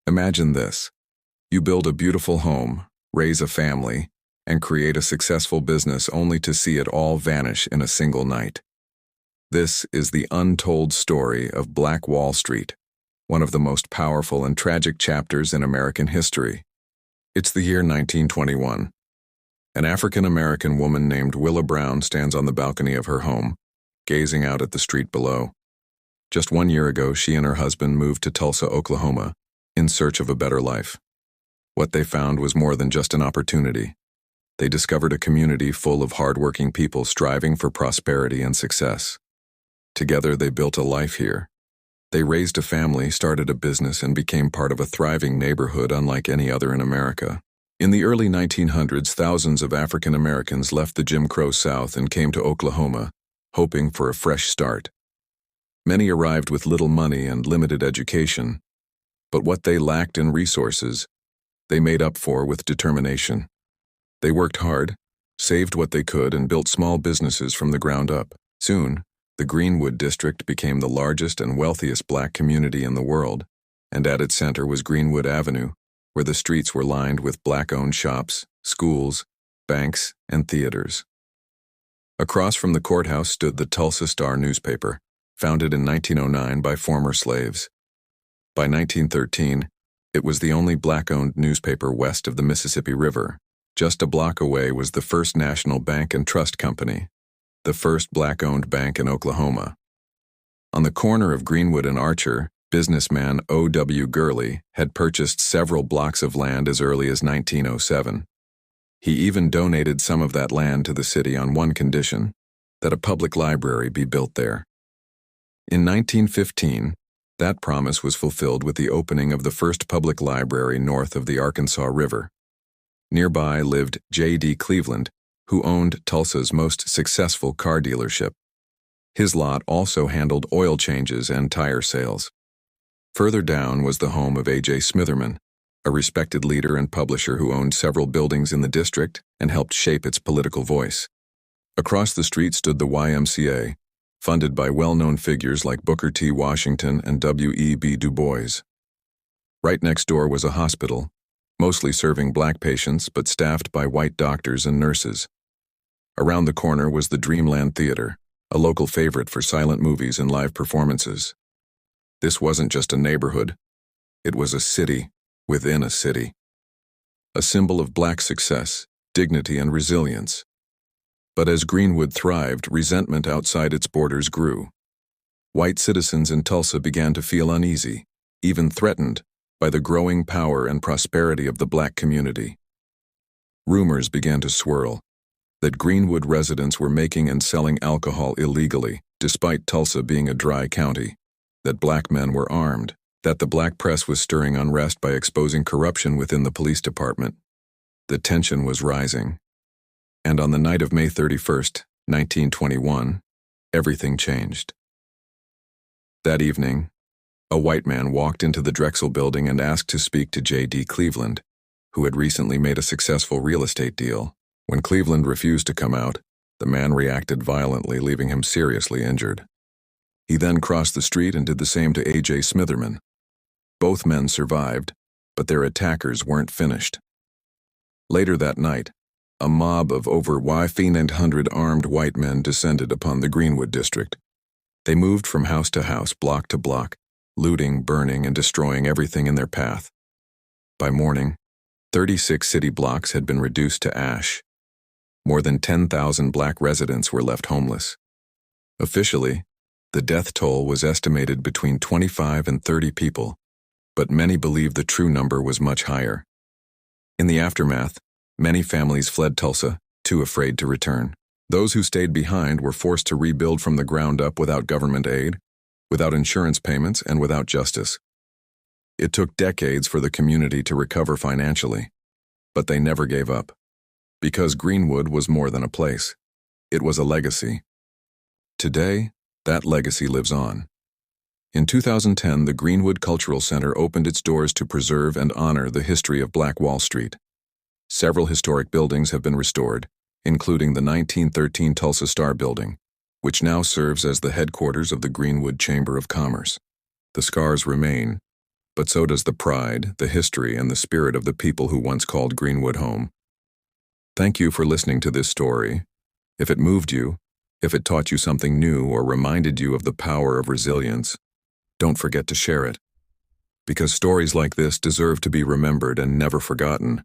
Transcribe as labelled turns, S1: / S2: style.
S1: Imagine this. You build a beautiful home, raise a family, and create a successful business only to see it all vanish in a single night. This is the untold story of Black Wall Street, one of the most powerful and tragic chapters in American history. It's the year 1921. An African-American woman named Willa Brown stands on the balcony of her home, gazing out at the street below. Just 1 year ago, she and her husband moved to Tulsa, Oklahoma, in search of a better life. What they found was more than just an opportunity. They discovered a community full of hardworking people striving for prosperity and success. Together, they built a life here. They raised a family, started a business, and became part of a thriving neighborhood unlike any other in America. In the early 1900s, thousands of African Americans left the Jim Crow South and came to Oklahoma, hoping for a fresh start. Many arrived with little money and limited education, but what they lacked in resources, they made up for with determination. They worked hard, saved what they could, and built small businesses from the ground up. Soon, the Greenwood District became the largest and wealthiest Black community in the world, and at its center was Greenwood Avenue, where the streets were lined with Black-owned shops, schools, banks, and theaters. Across from the courthouse stood the Tulsa Star newspaper, founded in 1909 by former slaves. By 1913, it was the only Black-owned newspaper west of the Mississippi River. Just a block away was the First National Bank and Trust Company, the first Black-owned bank in Oklahoma. On the corner of Greenwood and Archer, businessman O.W. Gurley had purchased several blocks of land as early as 1907. He even donated some of that land to the city on one condition, that a public library be built there. In 1915, that promise was fulfilled with the opening of the first public library north of the Arkansas River. Nearby lived J.D. Cleveland, who owned Tulsa's most successful car dealership. His lot also handled oil changes and tire sales. Further down was the home of A.J. Smitherman, a respected leader and publisher who owned several buildings in the district and helped shape its political voice. Across the street stood the YMCA, funded by well-known figures like Booker T. Washington and W.E.B. Du Bois. Right next door was a hospital, mostly serving Black patients but staffed by white doctors and nurses. Around the corner was the Dreamland Theater, a local favorite for silent movies and live performances. This wasn't just a neighborhood, it was a city within a city. A symbol of Black success, dignity, and resilience. But as Greenwood thrived, resentment outside its borders grew. White citizens in Tulsa began to feel uneasy, even threatened, by the growing power and prosperity of the Black community. Rumors began to swirl that Greenwood residents were making and selling alcohol illegally, despite Tulsa being a dry county, that Black men were armed, that the Black press was stirring unrest by exposing corruption within the police department. The tension was rising. And on the night of May 31st, 1921, everything changed. That evening, a white man walked into the Drexel building and asked to speak to J.D. Cleveland, who had recently made a successful real estate deal. When Cleveland refused to come out, the man reacted violently, leaving him seriously injured. He then crossed the street and did the same to A.J. Smitherman. Both men survived, but their attackers weren't finished. Later that night, a mob of over 1,500 armed white men descended upon the Greenwood District. They moved from house to house, block to block, looting, burning, and destroying everything in their path. By morning, 36 city blocks had been reduced to ash. More than 10,000 Black residents were left homeless. Officially, the death toll was estimated between 25 and 30 people, but many believe the true number was much higher. In the aftermath, many families fled Tulsa, too afraid to return. Those who stayed behind were forced to rebuild from the ground up without government aid, without insurance payments, and without justice. It took decades for the community to recover financially, but they never gave up. Because Greenwood was more than a place. It was a legacy. Today, that legacy lives on. In 2010, the Greenwood Cultural Center opened its doors to preserve and honor the history of Black Wall Street. Several historic buildings have been restored, including the 1913 Tulsa Star building, which now serves as the headquarters of the Greenwood Chamber of Commerce. The scars remain, but so does the pride, the history, and the spirit of the people who once called Greenwood home. Thank you for listening to this story. If it moved you, if it taught you something new or reminded you of the power of resilience, don't forget to share it. Because stories like this deserve to be remembered and never forgotten.